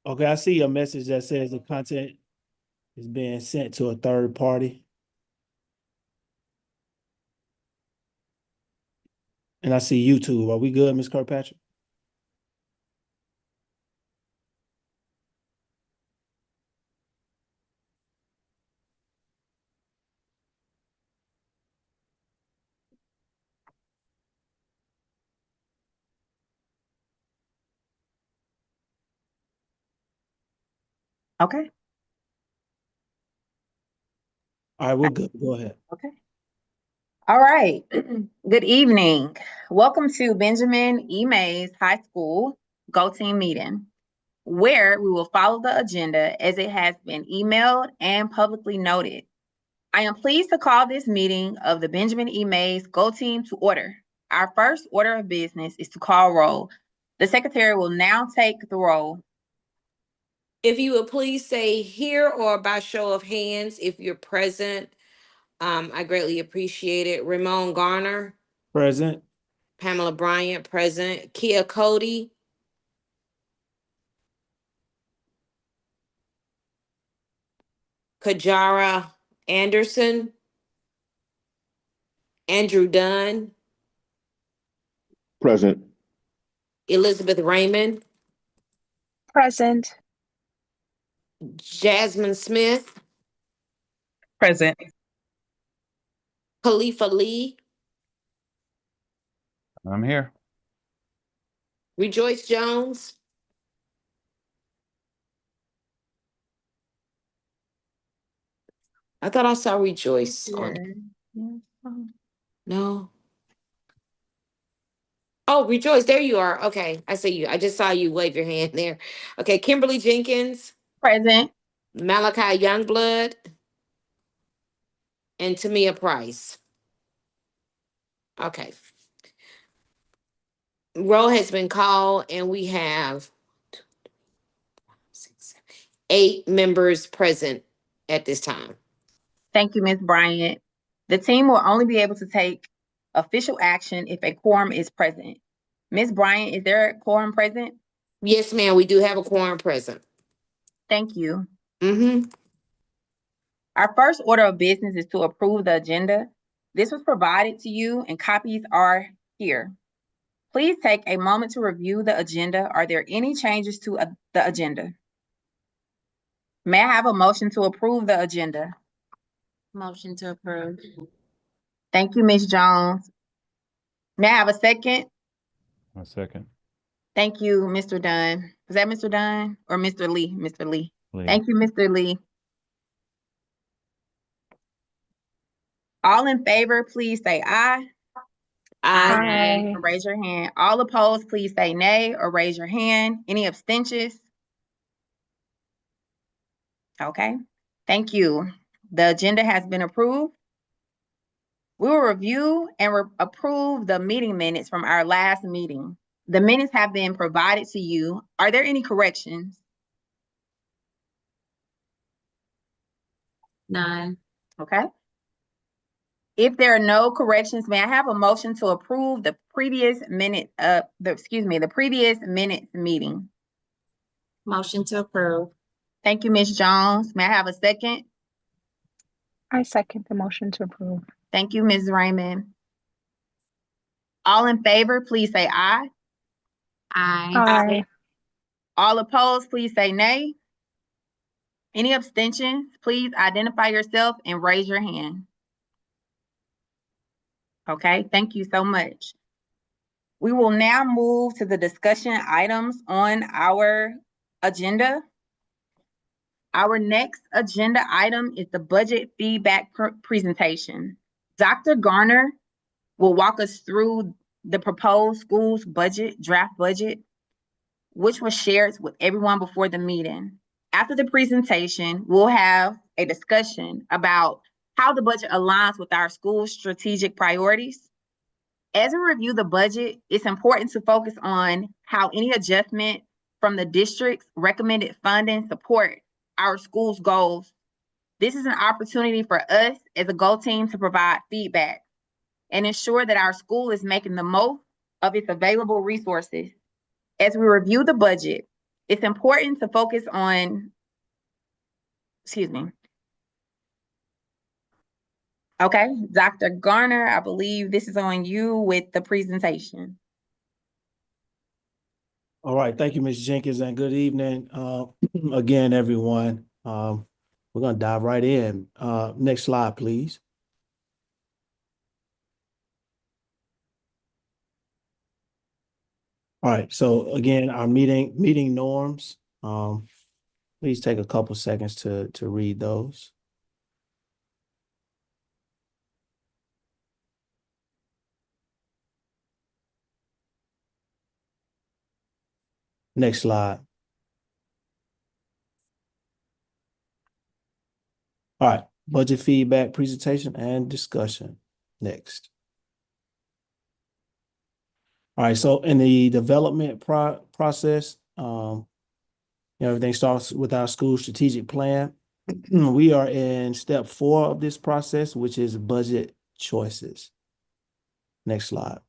Okay, I see a message that says the content is being sent to a third party. And I see YouTube. Are we good, Ms. Kirkpatrick? Okay. All right, we're good. Go ahead. Okay. All right. Good evening. Welcome to Benjamin E. Mays High School GoTeam meeting, where we will follow the agenda as it has been emailed and publicly noted. I am pleased to call this meeting of the Benjamin E. Mays GoTeam to order. Our first order of business is to call roll. The secretary will now take the roll. If you would please say here or by show of hands if you're present, I greatly appreciate it. Ramon Garner, Present. Pamela Bryant, present. Kia Cody, Kajara Anderson, Andrew Dunn, Present. Elizabeth Raymond, Present. Jasmine Smith, Present. Khalifa Lee, I'm here. Rejoice Jones, I thought I saw Rejoice on. No. Oh, Rejoice, there you are. Okay, I see you. I just saw you wave your hand there. Okay, Kimberly Jenkins, Present. Malachi Youngblood, and Tamia Price. Okay. Roll has been called, and we have 8 members present at this time. Thank you, Ms. Bryant. The team will only be able to take official action if a quorum is present. Ms. Bryant, is there a quorum present? Yes, ma'am, we do have a quorum present. Thank you. Mm-hmm. Our first order of business is to approve the agenda. This was provided to you and copies are here. Please take a moment to review the agenda. Are there any changes to the agenda? May I have a motion to approve the agenda? Motion to approve. Thank you, Ms. Jones. May I have a second? A second. Thank you, Mr. Dunn. Was that Mr. Dunn or Mr. Lee? Mr. Lee. Lee. Thank you, Mr. Lee. All in favor, please say aye. Aye. Or raise your hand. All opposed, please say nay or raise your hand. Any abstentions? Okay, thank you. The agenda has been approved. We will review and approve the meeting minutes from our last meeting. The minutes have been provided to you. Are there any corrections? None. Okay. If there are no corrections, may I have a motion to approve the previous minute, the previous minutes meeting? Motion to approve. Thank you, Ms. Jones. May I have a second? I second the motion to approve. Thank you, Ms. Raymond. All in favor, please say aye. Aye. All opposed, please say nay. Any abstentions, please identify yourself and raise your hand. Okay, thank you so much. We will now move to the discussion items on our agenda. Our next agenda item is the budget feedback presentation. Dr. Garner will walk us through the proposed schools budget, draft budget, which was shared with everyone before the meeting. After the presentation, we'll have a discussion about how the budget aligns with our school's strategic priorities. As we review the budget, it's important to focus on how any adjustment from the district's recommended funding support our school's goals. This is an opportunity for us as a GoTeam to provide feedback and ensure that our school is making the most of its available resources. As we review the budget, It's important to focus on, excuse me. Okay, Dr. Garner, I believe this is on you with the presentation. All right, thank you, Ms. Jenkins, and good evening, again, everyone. We're gonna dive right in. Next slide, please. All right, so again, our meeting norms. Please take a couple seconds to read those. Next slide. All right, budget feedback, presentation, and discussion. Next. All right, so in the development process, everything starts with our school strategic plan. We are in step 4 of this process, which is budget choices. Next slide.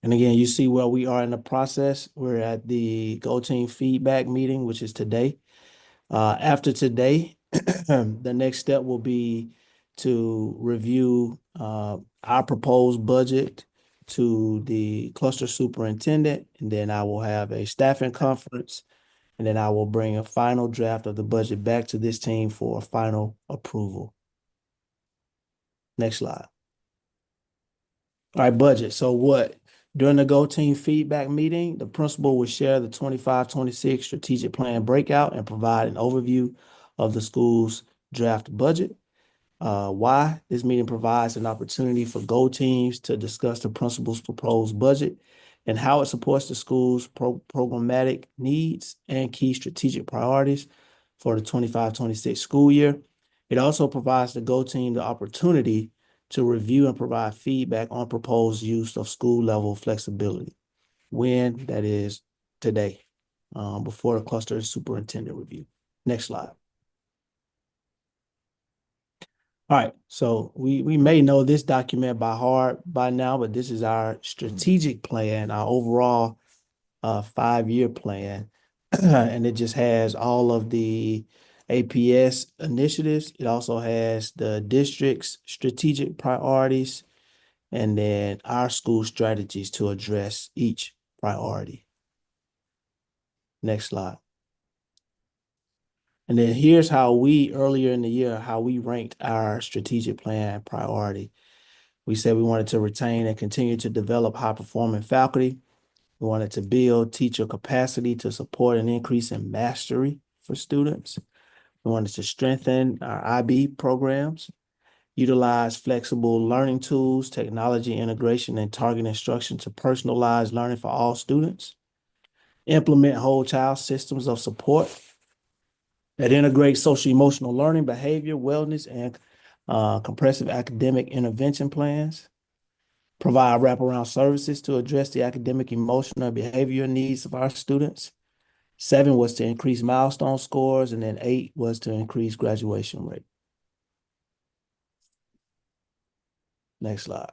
And again, you see where we are in the process. We're at the GoTeam feedback meeting, which is today. After today, the next step will be to review our proposed budget to the cluster superintendent, and then I will have a staffing conference, and then I will bring a final draft of the budget back to this team for final approval. Next slide. All right, budget. So what? During the GoTeam feedback meeting, the principal will share the 25-26 strategic plan breakout and provide an overview of the school's draft budget. Why? This meeting provides an opportunity for GoTeams to discuss the principal's proposed budget and how it supports the school's programmatic needs and key strategic priorities for the 25-26 school year. It also provides the GoTeam the opportunity to review and provide feedback on proposed use of school level flexibility. When? That is today, before the cluster superintendent review. Next slide. All right, so we may know this document by heart by now, but this is our strategic plan, our overall 5-year plan. And it just has all of the APS initiatives. It also has the district's strategic priorities and then our school strategies to address each priority. Next slide. And then here's how we, earlier in the year, how we ranked our strategic plan priority. We said we wanted to retain and continue to develop high-performing faculty. We wanted to build teacher capacity to support an increase in mastery for students. We wanted to strengthen our IB programs, utilize flexible learning tools, technology integration, and target instruction to personalize learning for all students, implement whole child systems of support that integrate social emotional learning, behavior, wellness, and comprehensive academic intervention plans, provide wraparound services to address the academic, emotional, and behavioral needs of our students. 7 was to increase milestone scores, and then 8 was to increase graduation rate. Next slide.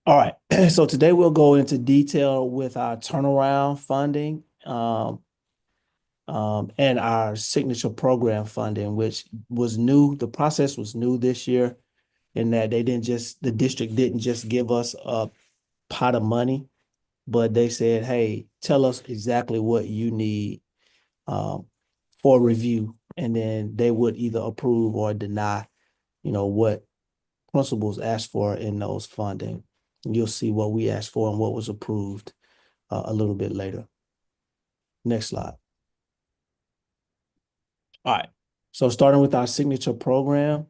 All right, so today we'll go into detail with our turnaround funding and our signature program funding, which was new. The process was new this year in that the district didn't just give us a pot of money, but they said, hey, tell us exactly what you need for review. And then they would either approve or deny, what principals asked for in those funding. And you'll see what we asked for and what was approved a little bit later. Next slide. All right. So starting with our signature program.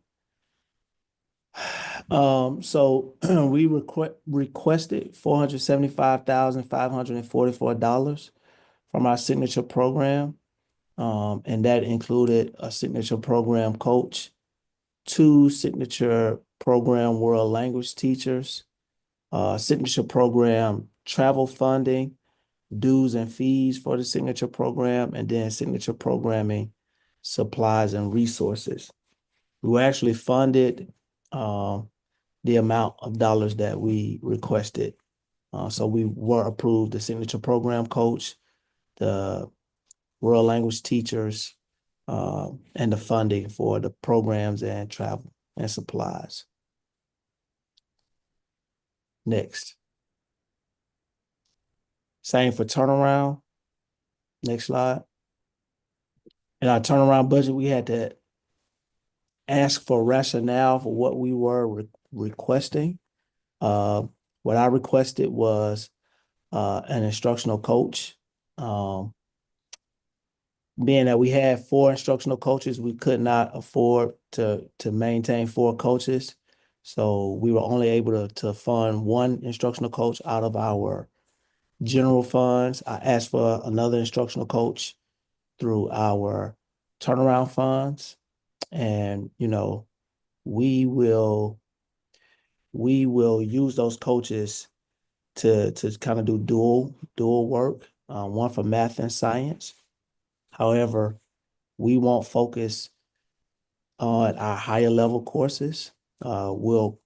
So we requested $475,544 from our signature program. And that included a signature program coach, 2 signature program world language teachers, signature program travel funding, dues and fees for the signature program, and then signature programming supplies and resources. We were actually funded the amount of dollars that we requested. So we were approved the signature program coach, the world language teachers, and the funding for the programs and travel and supplies. Next. Same for turnaround. Next slide. In our turnaround budget, we had to ask for rationale for what we were requesting. What I requested was an instructional coach. Being that we had 4 instructional coaches, we could not afford to maintain 4 coaches. So we were only able to fund 1 instructional coach out of our general funds. I asked for another instructional coach through our turnaround funds. And, we will use those coaches to kind of do dual work, one for math and science. However, we won't focus on our higher level courses. We'll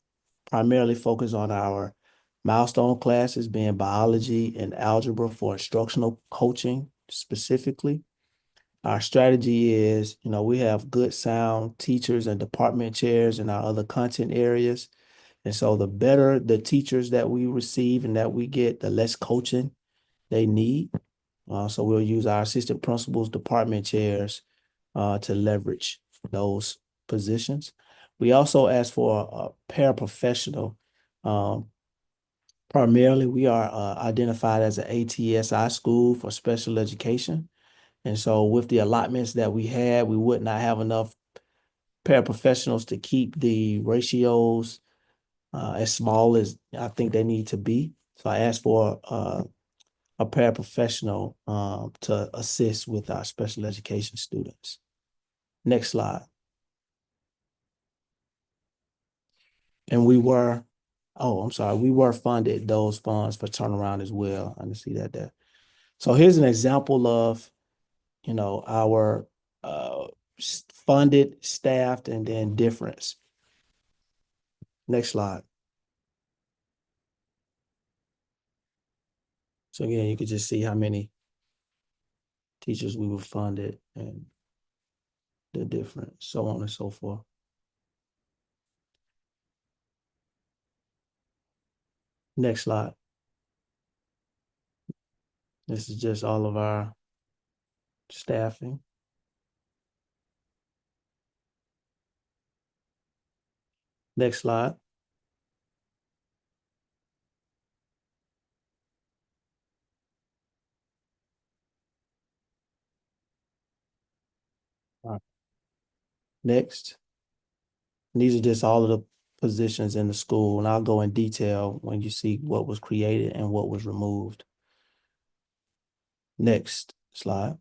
primarily focus on our milestone classes, being biology and algebra for instructional coaching specifically. Our strategy is, we have good sound teachers and department chairs in our other content areas. And so the better the teachers that we receive and that we get, the less coaching they need. So we'll use our assistant principals, department chairs to leverage those positions. We also ask for a paraprofessional. Primarily, we are identified as an ATSI school for special education. And so with the allotments that we had, we would not have enough paraprofessionals to keep the ratios as small as I think they need to be. So I asked for a paraprofessional to assist with our special education students. Next slide. And we were funded those funds for turnaround as well. I can see that there. So here's an example of, our funded, staffed, and then difference. Next slide. So again, you could just see how many teachers we were funded and the difference, so on and so forth. Next slide. This is just all of our staffing. Next slide. All right. Next. And these are just all of the positions in the school, and I'll go in detail when you see what was created and what was removed. Next slide.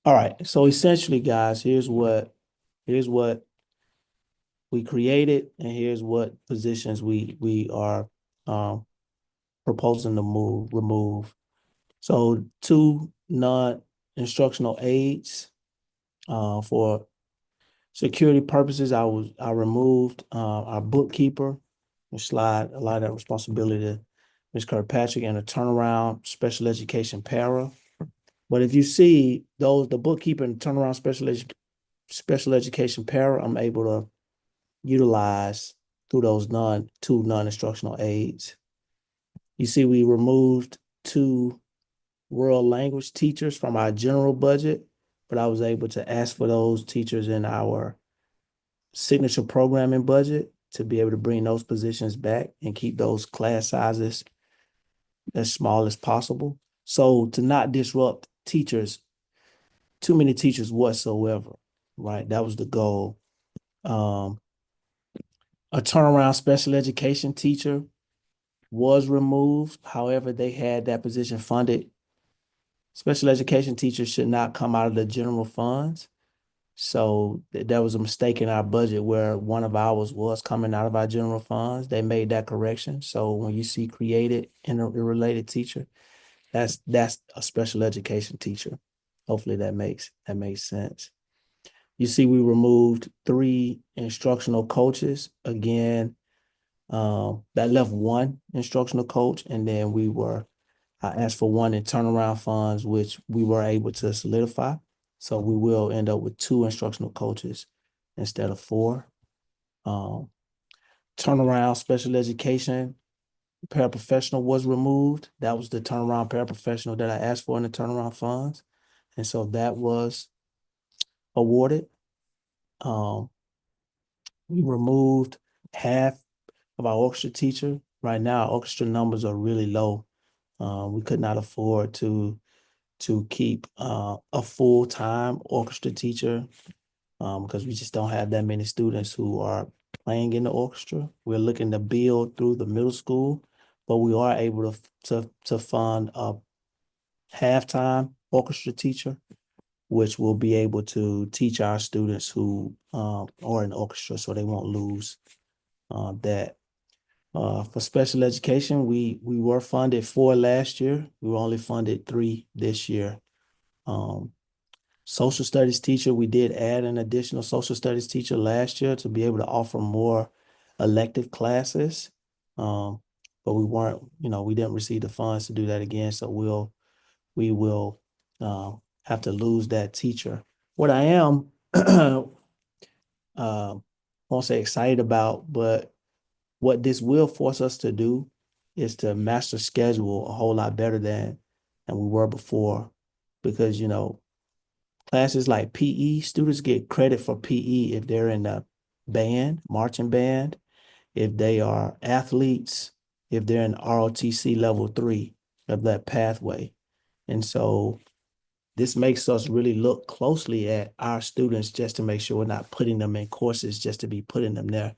All right, so essentially, guys, here's what we created, and here's what positions we are proposing to remove. So 2 non-instructional aides for security purposes. I removed our bookkeeper and slide a lot of that responsibility to Ms. Kirkpatrick and a turnaround special education para. But if you see the bookkeeper and turnaround special education para, I'm able to utilize through those 2 non-instructional aides. You see, we removed 2 world language teachers from our general budget, but I was able to ask for those teachers in our signature programming budget to be able to bring those positions back and keep those class sizes as small as possible. So to not disrupt teachers, too many teachers whatsoever, right? That was the goal. A turnaround special education teacher was removed. However, they had that position funded. Special education teachers should not come out of the general funds. So there was a mistake in our budget where one of ours was coming out of our general funds. They made that correction. So when you see created interrelated teacher, that's a special education teacher. Hopefully that makes sense. You see, we removed 3 instructional coaches. Again, that left 1 instructional coach, and then I asked for 1 in turnaround funds, which we were able to solidify. So we will end up with 2 instructional coaches instead of 4. Um, Turnaround special education paraprofessional was removed. That was the turnaround paraprofessional that I asked for in the turnaround funds. And so that was awarded. We removed half of our orchestra teacher. Right now, our orchestra numbers are really low. We could not afford to keep a full-time orchestra teacher because we just don't have that many students who are playing in the orchestra. We're looking to build through the middle school, but we are able to fund a half-time orchestra teacher, which will be able to teach our students who are in orchestra, so they won't lose that. For special education, we were funded 4 last year. We were only funded 3 this year. Social studies teacher, we did add an additional social studies teacher last year to be able to offer more elective classes. But we weren't, we didn't receive the funds to do that again. So we will have to lose that teacher. What I am, won't say excited about, but what this will force us to do is to master schedule a whole lot better than we were before. Because, classes like PE, students get credit for PE if they're in the band, marching band, if they are athletes, if they're in ROTC level 3 of that pathway. And so this makes us really look closely at our students just to make sure we're not putting them in courses just to be putting them there.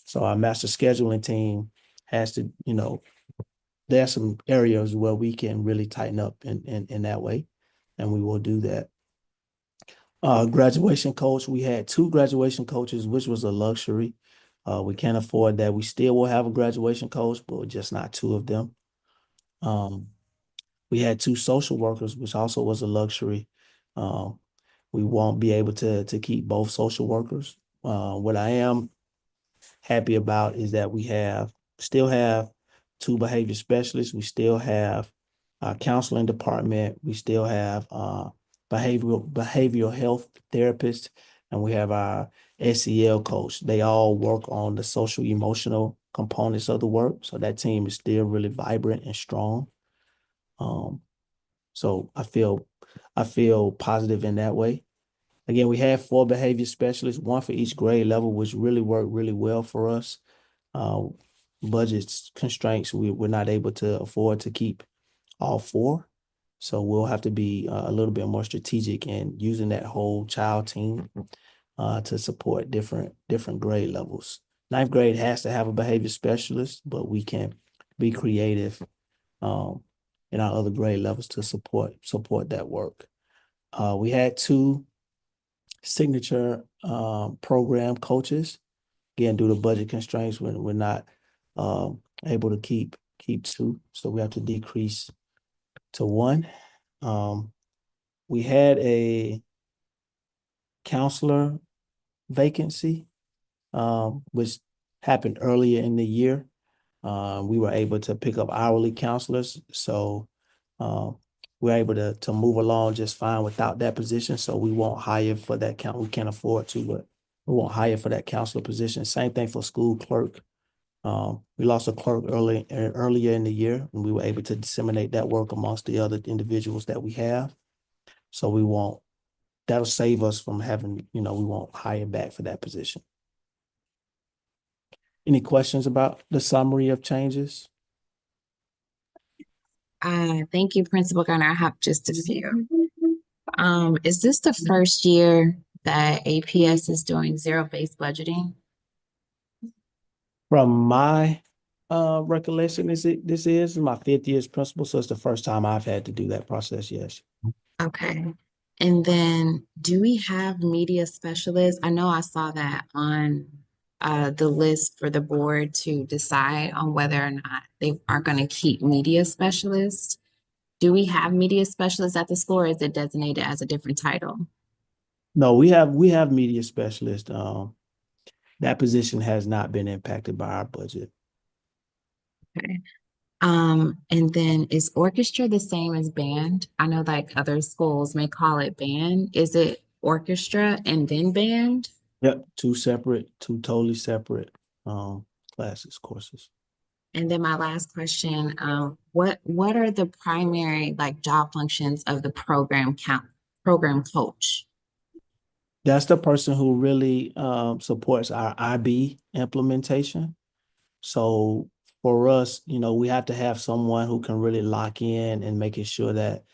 So our master scheduling team has to, there are some areas where we can really tighten up in that way, and we will do that. Graduation coach, we had 2 graduation coaches, which was a luxury. We can't afford that. We still will have a graduation coach, but just not 2 of them. We had 2 social workers, which also was a luxury. We won't be able to keep both social workers. What I am happy about is that we still have 2 behavior specialists. We still have a counseling department. We still have behavioral health therapist, and we have our SEL coach. They all work on the social emotional components of the work. So that team is still really vibrant and strong. So I feel positive in that way. Again, we have 4 behavior specialists, 1 for each grade level, which really worked really well for us. Budget constraints, we're not able to afford to keep all 4. So we'll have to be a little bit more strategic in using that whole child team to support different grade levels. 9th grade has to have a behavior specialist, but we can be creative in our other grade levels to support that work. We had 2 signature program coaches. Again, due to budget constraints, we're not able to keep 2, so we have to decrease to 1. We had a counselor vacancy, which happened earlier in the year. We were able to pick up hourly counselors, so we're able to move along just fine without that position. So we won't hire for that count. We can't afford to, but we won't hire for that counselor position. Same thing for school clerk. We lost a clerk earlier in the year, and we were able to disseminate that work amongst the other individuals that we have. So that'll save us from having, we won't hire back for that position. Any questions about the summary of changes? Thank you, Principal Gunner. I have just a few. Is this the first year that APS is doing zero-based budgeting? From my recollection, this is my 5th year as principal, so it's the first time I've had to do that process, yes. Okay. And then do we have media specialists? I know I saw that on the list for the board to decide on whether or not they are going to keep media specialists. Do we have media specialists at the school, or is it designated as a different title? No, we have media specialists. That position has not been impacted by our budget. Okay. And then is orchestra the same as band? I know like other schools may call it band. Is it orchestra and then band? Yep, two totally separate classes, courses. And then my last question, what are the primary like job functions of the program coach? That's the person who really supports our IB implementation. So for us, we have to have someone who can really lock in and making sure that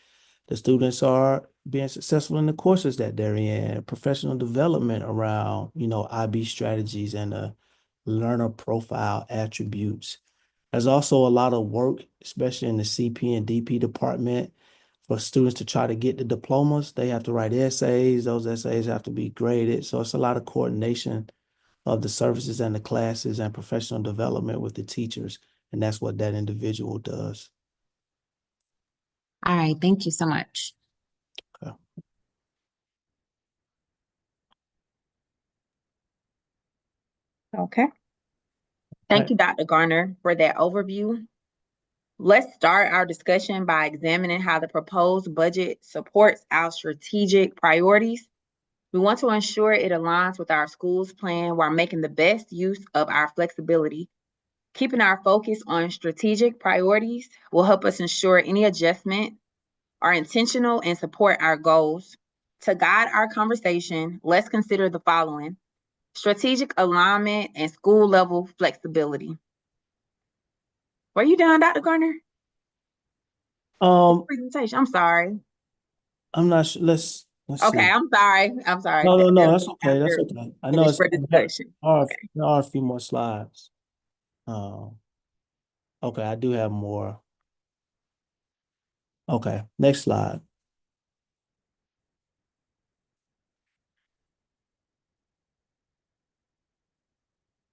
the students are being successful in the courses that they're in, professional development around, IB strategies and learner profile attributes. There's also a lot of work, especially in the CP and DP department, for students to try to get the diplomas. They have to write essays. Those essays have to be graded. So it's a lot of coordination of the services and the classes and professional development with the teachers. And that's what that individual does. All right, thank you so much. Okay. Okay. Thank you, Dr. Garner, for that overview. Let's start our discussion by examining how the proposed budget supports our strategic priorities. We want to ensure it aligns with our school's plan while making the best use of our flexibility. Keeping our focus on strategic priorities will help us ensure any adjustment are intentional and support our goals. To guide our conversation, let's consider the following: strategic alignment and school level flexibility. Were you done, Dr. Garner? Um, Presentation. I'm sorry. I'm not sure. Let's Okay, see. I'm sorry. I'm sorry. No, That'll that's be okay. That's after okay. I know finish it's for discussion. Okay. there are a few more slides. Okay, I do have more. Okay, next slide.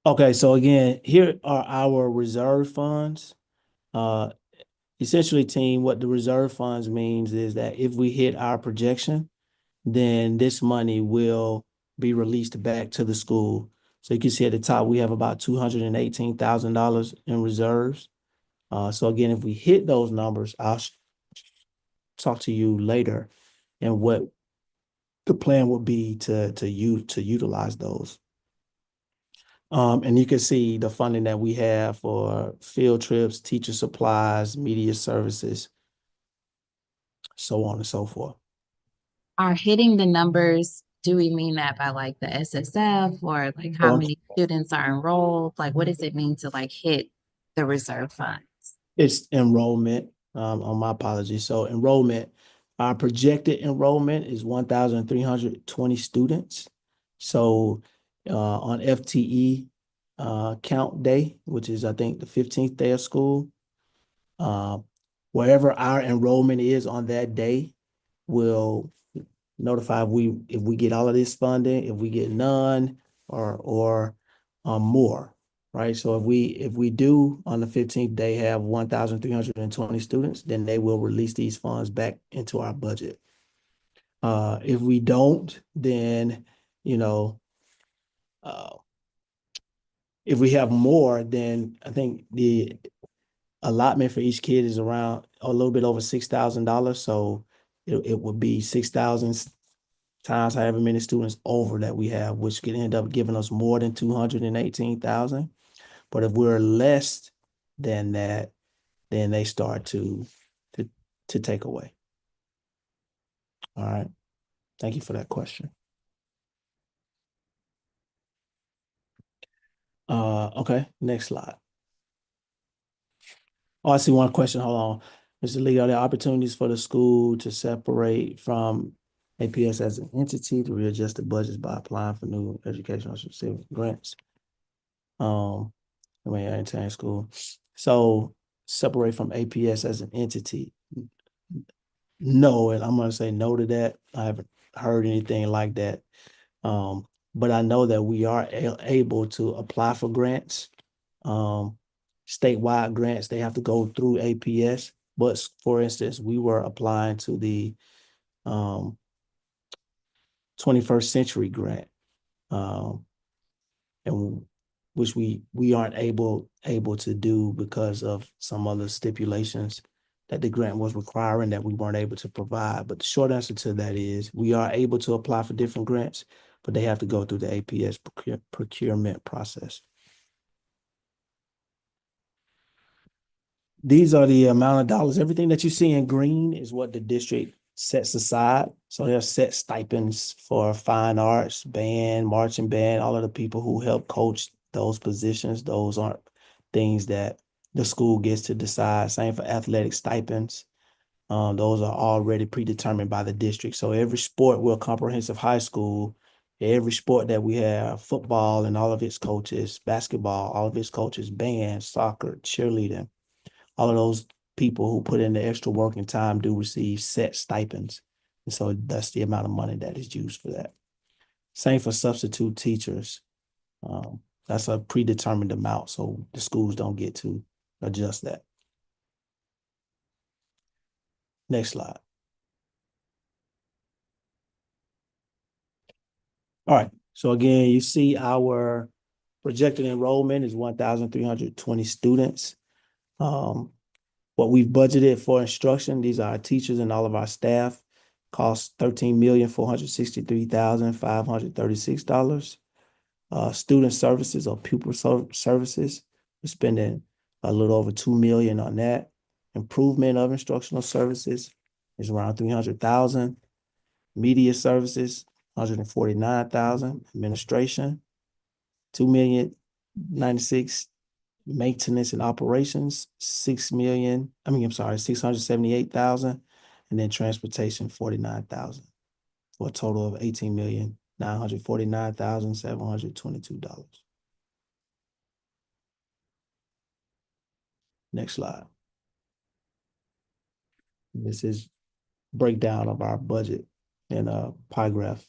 Okay, so again, here are our reserve funds. Uh, Essentially, team, what the reserve funds means is that if we hit our projection, then this money will be released back to the school. So you can see at the top, we have about $218,000 in reserves. So again, if we hit those numbers, I'll talk to you later and what the plan would be to utilize those. And you can see the funding that we have for field trips, teacher supplies, media services, so on and so forth. Are hitting the numbers, do we mean that by like the SSF or like how So many students are enrolled? Like what does it mean to like hit the reserve funds? it's enrollment, on my apologies. So enrollment, our projected enrollment is 1,320 students. So on FTE count day, which is I think the 15th day of school, uh, wherever our enrollment is on that day, will notify if we get all of this funding, if we get none, or more, right? So if we do on the 15th day have 1,320 students, then they will release these funds back into our budget. If we don't, then uh, if we have more, then I think the allotment for each kid is around a little bit over $6,000. So it would be 6,000 times however many students over that we have, which could end up giving us more than 218,000. But if we're less than that, then they start to take away. All right. Thank you for that question. Okay, next slide. Oh, I see one question. Hold on. Mr. Lee, are there opportunities for the school to separate from APS as an entity to readjust the budgets by applying for new educational specific grants? I mean, entertain school. So separate from APS as an entity. No, and I'm gonna say no to that. I haven't heard anything like that. But I know that we are able to apply for grants. Statewide grants, they have to go through APS. But for instance, we were applying to the 21st Century Grant, and which we aren't able to do because of some other stipulations that the grant was requiring that we weren't able to provide. But the short answer to that is we are able to apply for different grants, but they have to go through the APS procurement process. These are the amount of dollars. Everything that you see in green is what the district sets aside. So there's set stipends for fine arts, band, marching band, all of the people who help coach those positions. Those aren't things that the school gets to decide. Same for athletic stipends. Those are already predetermined by the district. So every sport, we're a comprehensive high school. Every sport that we have, football and all of its coaches, basketball, all of its coaches, band, soccer, cheerleading, all of those people who put in the extra work and time do receive set stipends. And so that's the amount of money that is used for that. Same for substitute teachers. That's a predetermined amount, so the schools don't get to adjust that. Next slide. All right, so again, you see our projected enrollment is 1,320 students. What we've budgeted for instruction, these are our teachers and all of our staff, costs $13,463,536. Student services or pupil services, we're spending a little over $2 million on that. Improvement of instructional services is around $300,000. Media services, $149,000. Administration, $2,096,000. Maintenance and operations, $678,000, and then transportation, $49,000, for a total of $18,949,722. Next slide. This is breakdown of our budget in a pie graph.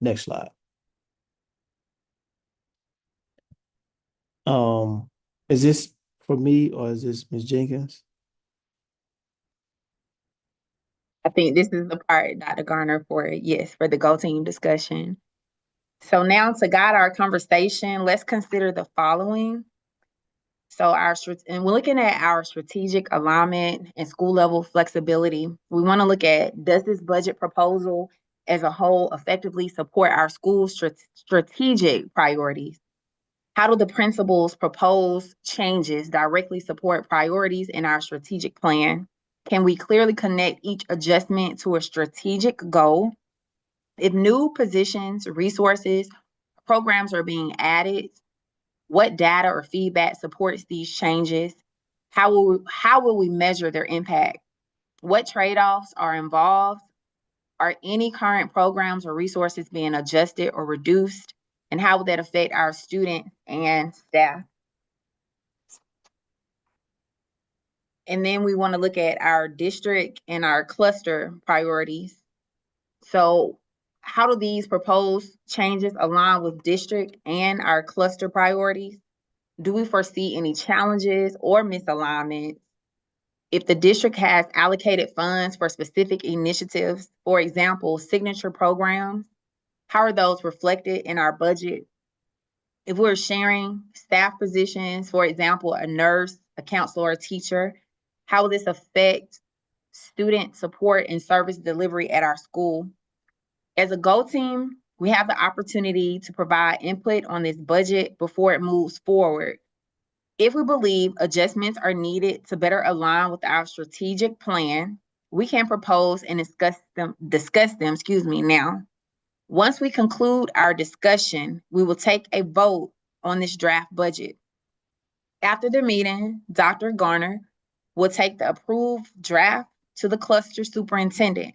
Next slide. Is this for me or is this Ms. Jenkins? I think this is the part, Dr. Garner, for the GoTeam discussion. So now to guide our conversation, let's consider the following. So and we're looking at our strategic alignment and school level flexibility. We want to look at, does this budget proposal as a whole effectively support our school strategic priorities? How do the principal's proposed changes directly support priorities in our strategic plan? Can we clearly connect each adjustment to a strategic goal? If new positions, resources, programs are being added, what data or feedback supports these changes? How will we measure their impact? What trade-offs are involved? Are any current programs or resources being adjusted or reduced? And how will that affect our students and staff? And then we want to look at our district and our cluster priorities. So how do these proposed changes align with district and our cluster priorities? Do we foresee any challenges or misalignments? If the district has allocated funds for specific initiatives, for example, signature programs, how are those reflected in our budget? If we're sharing staff positions, for example, a nurse, a counselor, a teacher, how will this affect student support and service delivery at our school? As a GoTeam, we have the opportunity to provide input on this budget before it moves forward. If we believe adjustments are needed to better align with our strategic plan, we can propose and discuss them now. Once we conclude our discussion, we will take a vote on this draft budget. After the meeting, Dr. Garner will take the approved draft to the cluster superintendent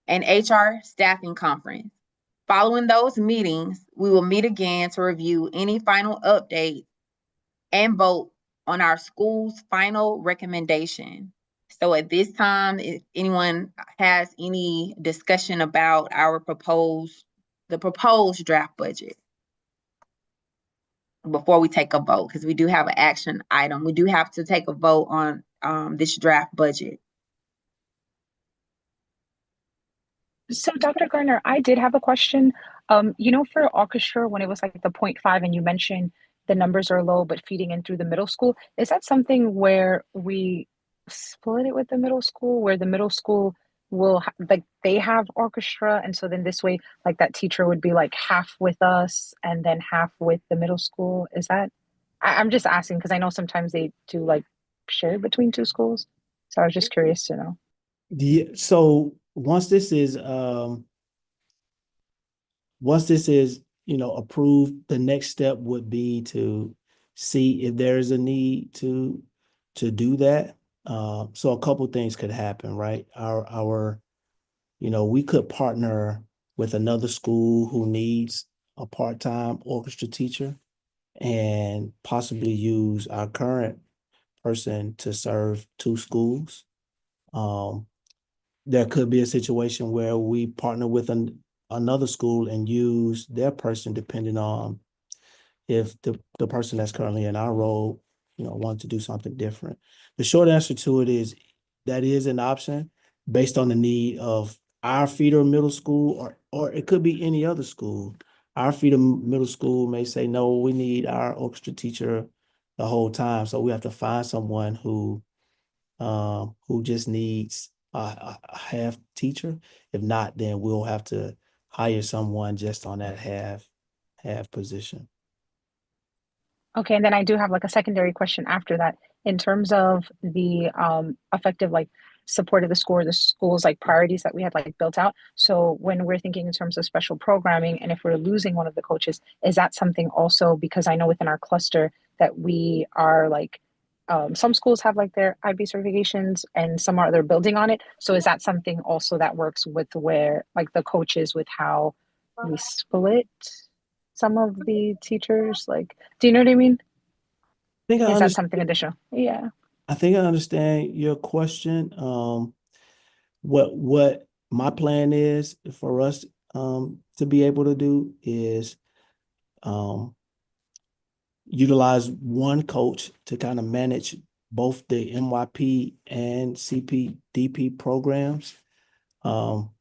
and HR staffing conference. Following those meetings, we will meet again to review any final updates and vote on our school's final recommendation. So at this time, if anyone has any discussion about the proposed draft budget before we take a vote, because we do have an action item. We do have to take a vote on this draft budget. So, Dr. Garner, I did have a question. For orchestra, when it was like the point 0.5, and you mentioned the numbers are low, but feeding in through the middle school, is that something where we split it with the middle school, where the middle school like they have orchestra, and so then this way, like that teacher would be like half with us and then half with the middle school? Is that? I'm just asking because I know sometimes they do like share between two schools, so I was just curious to know. So once this is, approved, the next step would be to see if there is a need to do that. So a couple things could happen, right? We could partner with another school who needs a part-time orchestra teacher and possibly use our current person to serve two schools. Um, there could be a situation where we partner with another school and use their person depending on if the person that's currently in our role, want to do something different. The short answer to it is that is an option based on the need of our feeder middle school, or it could be any other school. Our feeder middle school may say, no, we need our orchestra teacher the whole time. So we have to find someone who just needs a half teacher. If not, then we'll have to hire someone just on that half position. Okay, and then I do have like a secondary question after that. In terms of the effective like support of the school, or the school's like priorities that we had like built out. So when we're thinking in terms of special programming, and if we're losing one of the coaches, is that something also, because I know within our cluster that we are like some schools have like their IB certifications and some are they're building on it. So is that something also that works with where like the coaches with how we split some of the teachers? Like, do you know what I mean? I think I Is that understand. something additional? Yeah. I think I understand your question. What my plan is for us to be able to do is um utilize one coach to kind of manage both the MYP and CPDP programs. Um,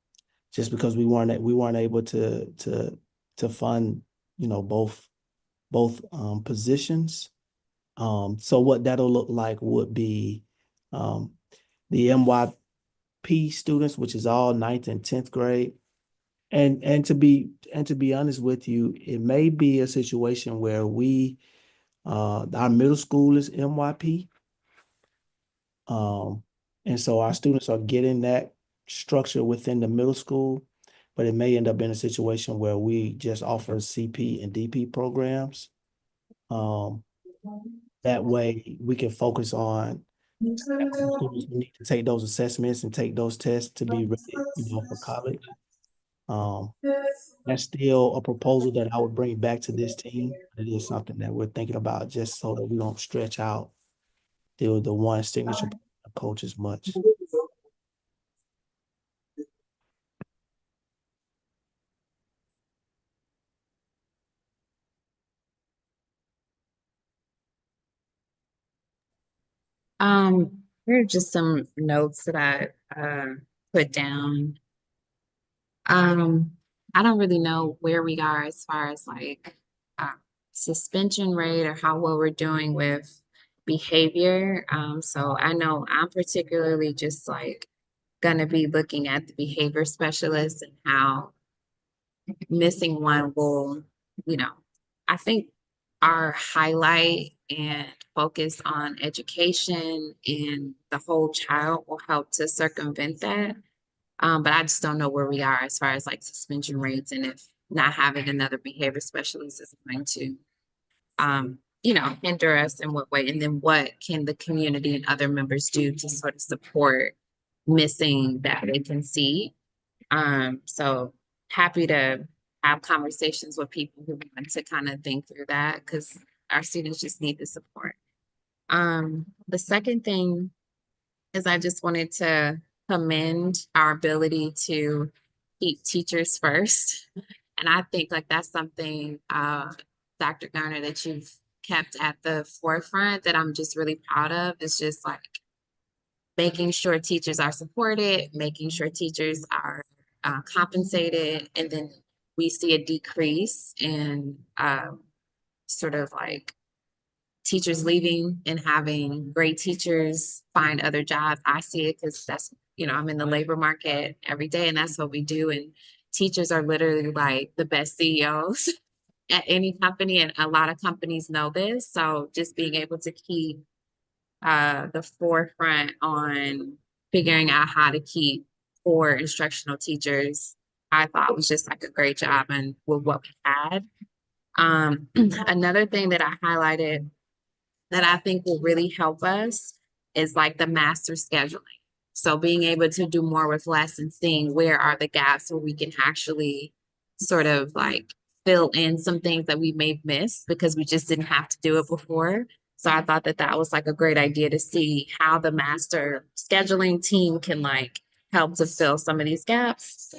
just because we weren't able to fund, both positions. So what that'll look like would be um, the MYP students, which is all ninth and 10th grade. And to be honest with you, it may be a situation where our middle school is MYP. Um, and so our students are getting that structure within the middle school, but it may end up in a situation where we just offer CP and DP programs. Um, that way we can focus on students who need to take those assessments and take those tests to be ready, for college. Um, that's still a proposal that I would bring back to this team. It is something that we're thinking about just so that we don't stretch out the one signature coach as much. Here are just some notes that I put down. I don't really know where we are as far as like uh, suspension rate or how well we're doing with behavior. So I know I'm particularly just like gonna be looking at the behavior specialist and how missing one will, you know, I think our highlight and focus on education and the whole child will help to circumvent that. But I just don't know where we are as far as like suspension rates and if not having another behavior specialist is going to, hinder us in what way. And then what can the community and other members do to sort of support missing that they can see. So happy to have conversations with people who want to kind of think through that because our students just need the support. The second thing is I just wanted to commend our ability to keep teachers first. And I think like that's something, Dr. Garner, that you've kept at the forefront that I'm just really proud of. It's just like making sure teachers are supported, making sure teachers are compensated, and then we see a decrease in sort of like teachers leaving and having great teachers find other jobs. I see it because that's, I'm in the labor market every day, and that's what we do. And teachers are literally like the best CEOs at any company, and a lot of companies know this. So just being able to keep the forefront on figuring out how to keep core instructional teachers, I thought was just like a great job and with what we had. Another thing that I highlighted that I think will really help us is like the master scheduling. So being able to do more with less and seeing where are the gaps where we can actually sort of like fill in some things that we may have missed because we just didn't have to do it before. So I thought that that was like a great idea to see how the master scheduling team can like help to fill some of these gaps.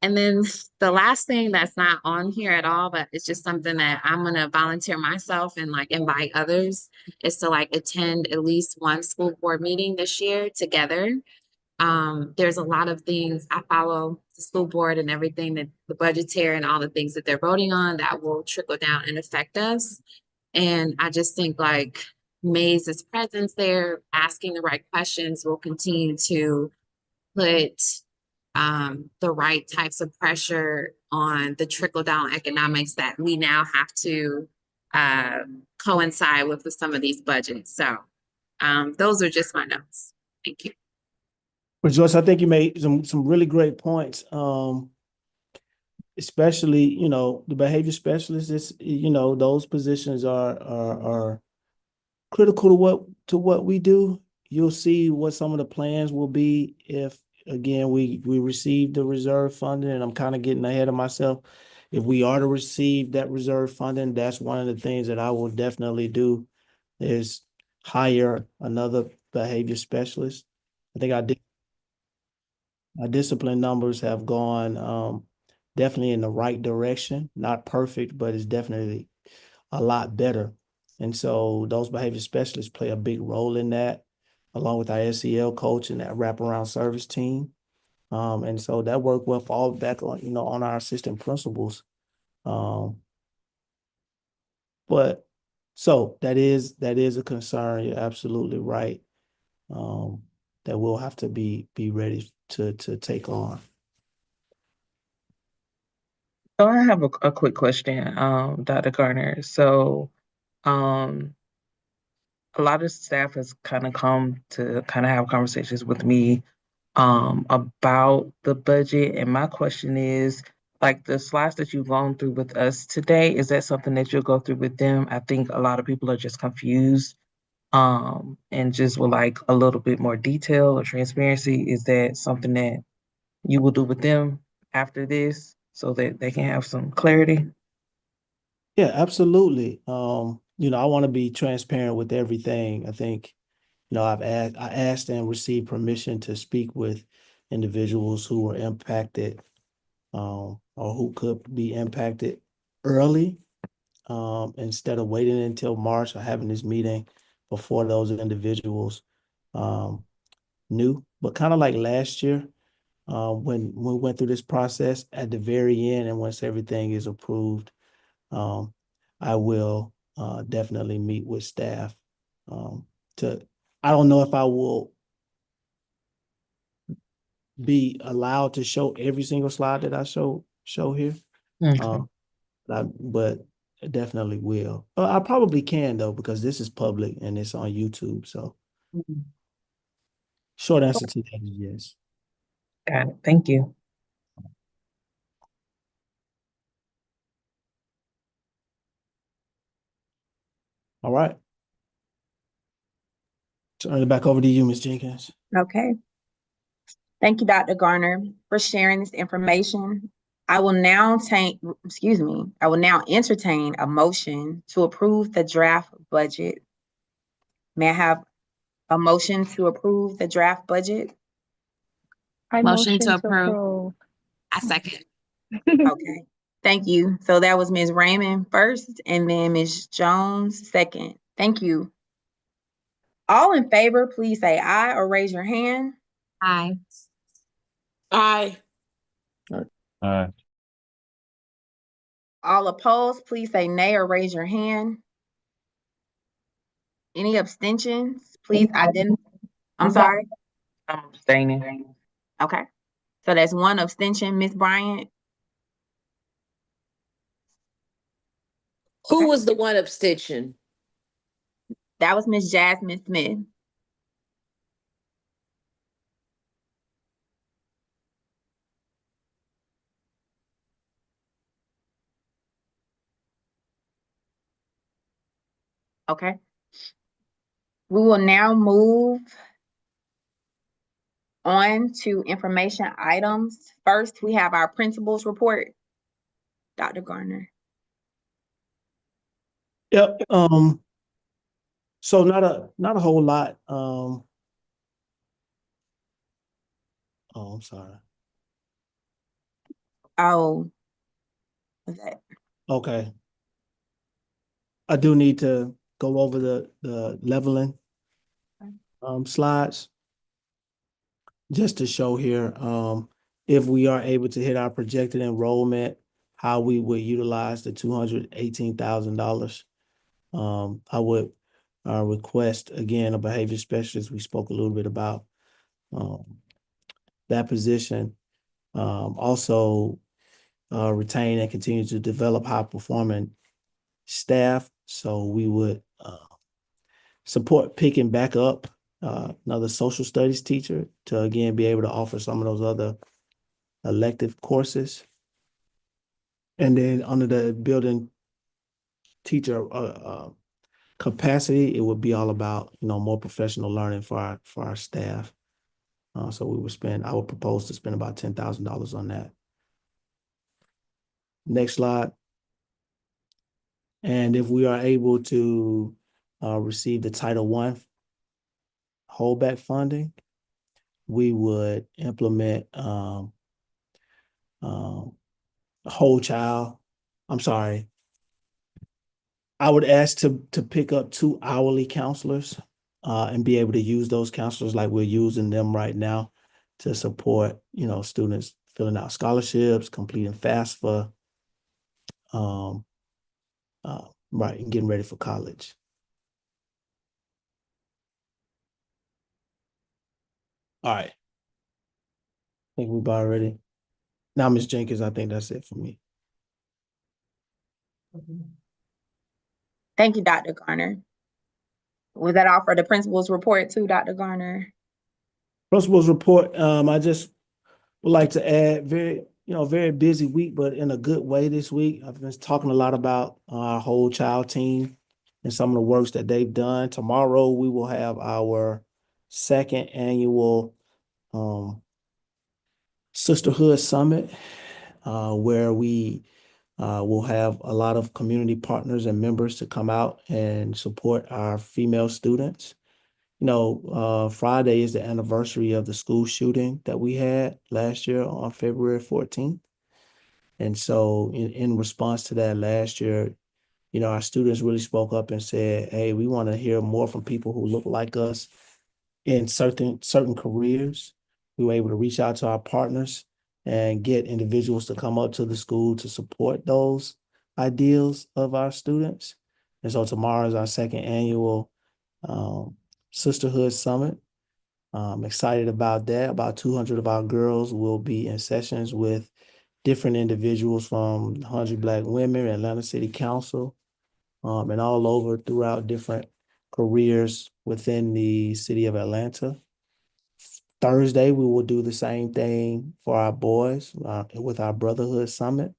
And then the last thing that's not on here at all, but it's just something that I'm gonna volunteer myself and like invite others is to like attend at least one school board meeting this year together. There's a lot of things I follow the school board and everything that the budgetary and all the things that they're voting on that will trickle down and affect us. And I just think like Maze's presence there, asking the right questions will continue to put the right types of pressure on the trickle down economics that we now have to coincide with some of these budgets. So those are just my notes. Thank you. But Joyce, I think you made some really great points. Especially, the behavior specialists, those positions are critical to what we do. You'll see what some of the plans will be if, again, we receive the reserve funding, and I'm kind of getting ahead of myself. If we are to receive that reserve funding, that's one of the things that I will definitely do is hire another behavior specialist. I think our discipline numbers have gone definitely in the right direction. Not perfect, but it's definitely a lot better. And so those behavior specialists play a big role in that, along with our SEL coach and that wraparound service team. And so that work will fall back on our assistant principals. But so that is a concern. You're absolutely right. That we'll have to be ready to take on. So I have a quick question, Dr. Garner. So, a lot of staff has kind of come to kind of have conversations with me, about the budget. And my question is, like the slides that you've gone through with us today, is that something that you'll go through with them? I think a lot of people are just confused, and just would like a little bit more detail or transparency. Is that something that you will do with them after this so that they can have some clarity? Yeah, absolutely. I want to be transparent with everything. I think, I asked and received permission to speak with individuals who were impacted, or who could be impacted early, instead of waiting until March or having this meeting before those individuals knew. But kind of like last year, when we went through this process at the very end, and once everything is approved, I will definitely meet with staff to. I don't know if I will be allowed to show every single slide that I show here, Okay. but I definitely will. I probably can though, because this is public and it's on YouTube. So Mhm. short answer to that is yes. Got it. Thank you. All right. Turn it back over to you, Ms. Jenkins. Okay. Thank you, Dr. Garner, for sharing this information. I will now entertain a motion to approve the draft budget. May I have a motion to approve the draft budget? I Motion to motion to approve. approve. I second. Okay, thank you. So that was Ms. Raymond first, and then Ms. Jones second. Thank you. All in favor, please say aye or raise your hand. Aye. Aye. Aye. All opposed, please say nay or raise your hand. Any abstentions, please identify. I'm sorry. I'm abstaining. Okay. So that's one abstention, Ms. Bryant. Who Okay. was the one abstention? That was Ms. Jasmine Smith. Okay. We will now move on to information items. First, we have our principal's report. Dr. Garner. Yep. So not a whole lot. Oh, I'm sorry. Oh, what's that? Okay. I do need to go over the leveling slides just to show here if we are able to hit our projected enrollment, how we would utilize the $218,000. I would request again a behavior specialist. We spoke a little bit about that position. Also retain and continue to develop high performing staff. So we would support picking back up another social studies teacher to again be able to offer some of those other elective courses. And then under the building teacher capacity, it would be all about more professional learning for our staff. So I would propose to spend about $10,000 on that. Next slide. And if we are able to receive the Title I holdback funding, we would implement whole child. I'm sorry. I would ask to pick up 2 hourly counselors and be able to use those counselors like we're using them right now to support, students filling out scholarships, completing FAFSA, right, and getting ready for college. All right. I think we've already. Now, Ms. Jenkins, I think that's it for me. Thank you, Dr. Garner. Was that all for the principal's report too, Dr. Garner? Principal's report, I just would like to add very busy week, but in a good way this week. I've been talking a lot about our whole child team and some of the works that they've done. Tomorrow, we will have our second annual Sisterhood Summit, where we will have a lot of community partners and members to come out and support our female students. Friday is the anniversary of the school shooting that we had last year on February 14th. And so in response to that last year, our students really spoke up and said, hey, we want to hear more from people who look like us in certain careers. We were able to reach out to our partners and get individuals to come up to the school to support those ideals of our students. And so tomorrow is our second annual Sisterhood Summit. I'm excited about that. About 200 of our girls will be in sessions with different individuals from 100 Black Women, Atlanta City Council, and all over throughout different careers within the city of Atlanta. Thursday, we will do the same thing for our boys with our Brotherhood Summit.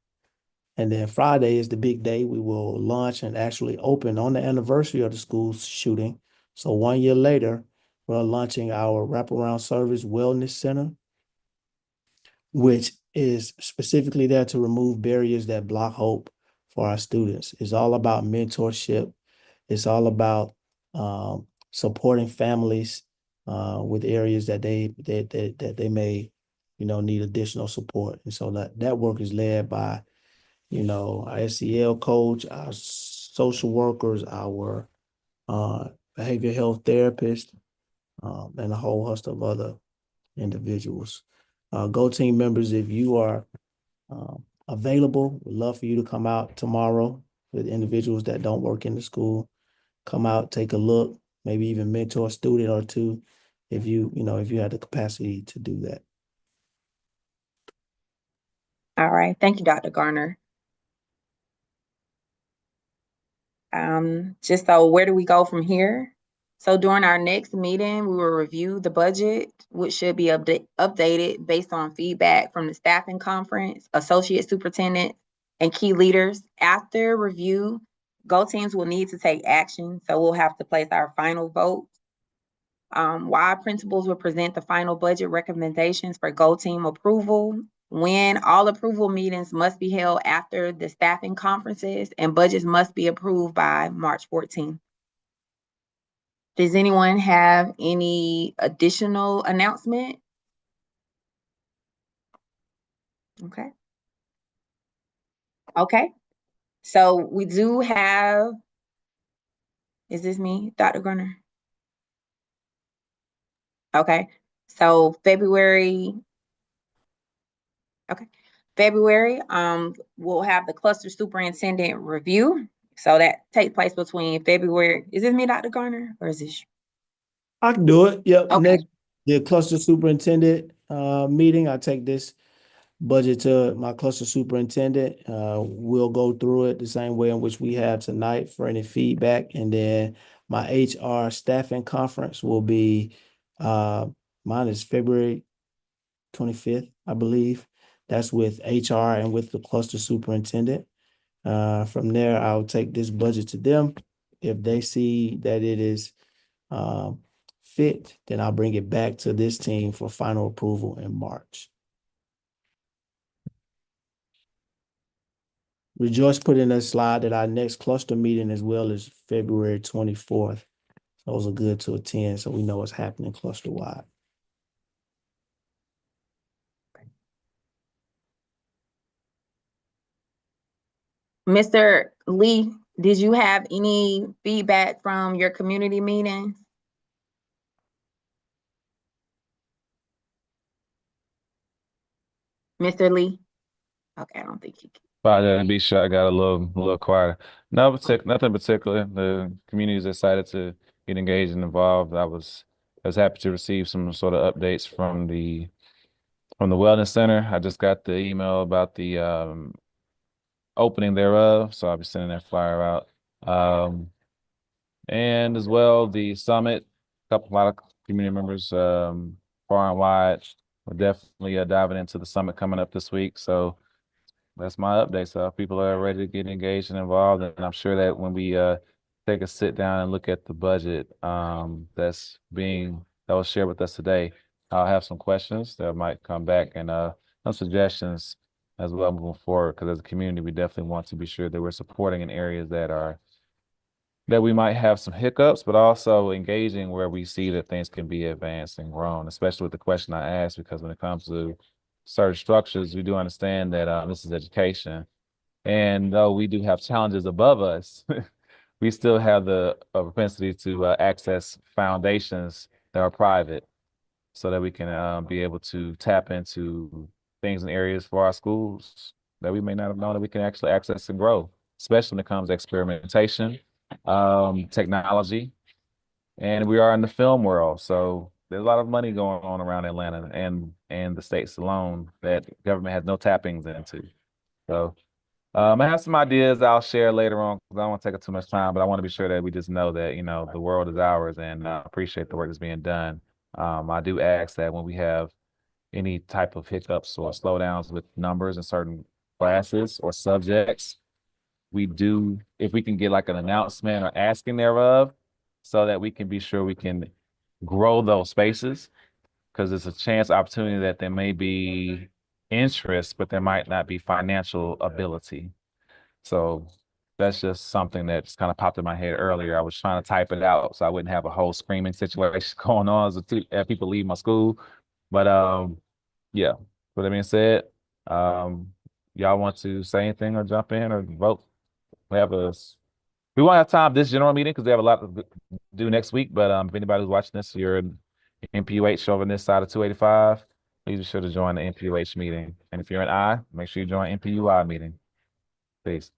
And then Friday is the big day. We will launch and actually open on the anniversary of the school shooting. So 1 year later, we're launching our Wraparound Service Wellness Center, which is specifically there to remove barriers that block hope for our students. It's all about mentorship. It's all about supporting families with areas that they may, need additional support. And so that work is led by, our SEL coach, our social workers, our behavioral health therapists, and a whole host of other individuals. GoTeam members, if you are available. We'd love for you to come out tomorrow with individuals that don't work in the school. Come out, take a look, maybe even mentor a student or two if if you had the capacity to do that. All right. Thank you, Dr. Garner. Just so where do we go from here? So during our next meeting, we will review the budget, which should be updated based on feedback from the staffing conference, associate superintendents, and key leaders. After review, GoTeams will need to take action, so we'll have to place our final vote. Why principals will present the final budget recommendations for GoTeam approval. When all approval meetings must be held after the staffing conferences and budgets must be approved by March 14th. Does anyone have any additional announcement? Okay. Okay. So we do have, is this me, Dr. Garner? Okay. So February, we'll have the cluster superintendent review. So that takes place between February. Is this me, Dr. Garner, or is this? I can do it. Yep. Okay. Next, the cluster superintendent meeting. I take this budget to my cluster superintendent. We'll go through it the same way in which we have tonight for any feedback. And then my HR staffing conference will be mine is February 25th, I believe. That's with HR and with the cluster superintendent. From there, I'll take this budget to them. If they see that it is fit, then I'll bring it back to this team for final approval in March. Rejoice put in a slide that our next cluster meeting as well is February 24th. Those are good to attend so we know what's happening cluster wide. Mr. Lee, did you have any feedback from your community meetings? Mr. Lee? Okay, I don't think he can. But to be sure, I got a little quieter. Nothing particular. The community is excited to get engaged and involved. I was happy to receive some sort of updates from the wellness center. I just got the email about the opening thereof, so I'll be sending that flyer out. And as well, the summit, a lot of community members far and wide. We're definitely diving into the summit coming up this week. So that's my update. So people are ready to get engaged and involved. And I'm sure that when we take a sit down and look at the budget that was shared with us today, I'll have some questions that might come back and some suggestions as well moving forward. Because as a community, we definitely want to be sure that we're supporting in areas that we might have some hiccups, but also engaging where we see that things can be advanced and grown, especially with the question I asked, because when it comes to certain structures, we do understand that this is education. And though we do have challenges above us, we still have the propensity to access foundations that are private so that we can be able to tap into things and areas for our schools that we may not have known that we can actually access and grow, especially when it comes to experimentation, technology, and we are in the film world. So there's a lot of money going on around Atlanta and the states alone that government has no tappings into. So I have some ideas I'll share later on because I don't want to take up too much time, but I want to be sure that we just know that, the world is ours and appreciate the work that's being done. I do ask that when we have any type of hiccups or slowdowns with numbers in certain classes or subjects, if we can get like an announcement or asking thereof, so that we can be sure we can grow those spaces, because it's a chance opportunity that there may be interest, but there might not be financial ability. So that's just something that just kind of popped in my head earlier. I was trying to type it out so I wouldn't have a whole screaming situation going on as people leave my school. But yeah. With that being said, y'all want to say anything or jump in or vote? We have a we won't have time this general meeting because we have a lot to do next week. But if anybody who's watching this, you're in MPUH over on this side of 285. Please be sure to join the NPUH meeting. And if you're an I, make sure you join NPUI meeting. Peace.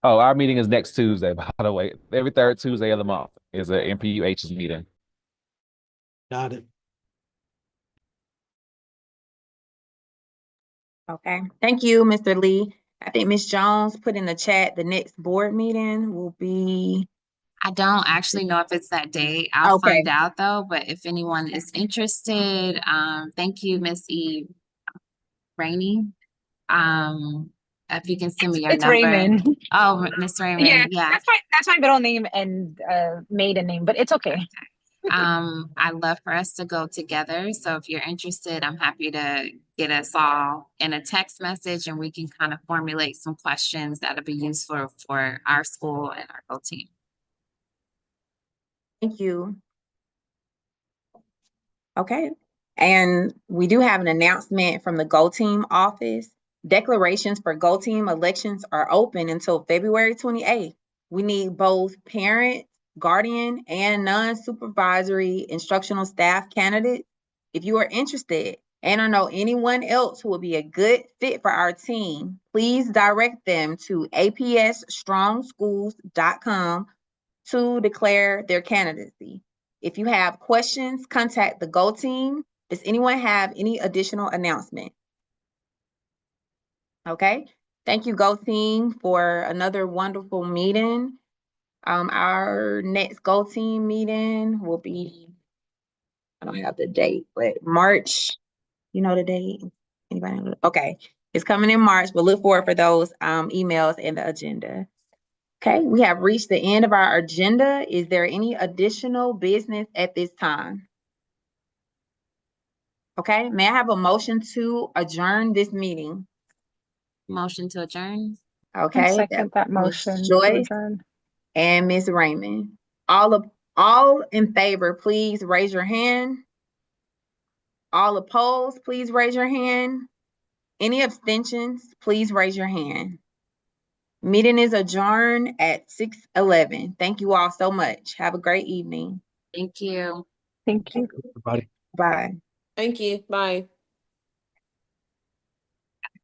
Oh, our meeting is next Tuesday, by the way. Every third Tuesday of the month is a NPUH's meeting. Got it. Okay, thank you, Mr. Lee. I think Ms. Jones put in the chat, the next board meeting will be, I don't actually know if it's that day. I'll okay, find out though, but if anyone is interested, thank you, Miss E. Rainey. If you can send me your It's number. Raymond. Oh, Miss Raymond, Yeah, yeah. that's my middle name and maiden name, but it's okay. I'd love for us to go together. So if you're interested, I'm happy to get us all in a text message and we can kind of formulate some questions that'll be useful for our school and our whole team. thank you. Okay, and we do have an announcement from the GoTeam office. Declarations for GoTeam elections are open until February 28th. We need both parent, guardian, and non-supervisory instructional staff candidates. If you are interested and or know anyone else who would be a good fit for our team, please direct them to apsstrongschools.com to declare their candidacy. If you have questions, contact the GoTeam. Does anyone have any additional announcement? Okay, thank you, GoTeam, for another wonderful meeting. Our next GoTeam meeting will be, I don't have the date, but March, you know the date? Anybody know? Okay, it's coming in March, but look forward for those emails and the agenda. Okay, we have reached the end of our agenda. Is there any additional business at this time? Okay, may I have a motion to adjourn this meeting? Motion to adjourn. I Okay, second that Ms. motion to Joyce adjourn. and Ms. Raymond. All in favor, please raise your hand. All opposed, please raise your hand. Any abstentions, please raise your hand. Meeting is adjourned at 6:11. Thank you all so much. Have a great evening. Thank you. Thank you. Everybody. Bye. Thank you. Bye.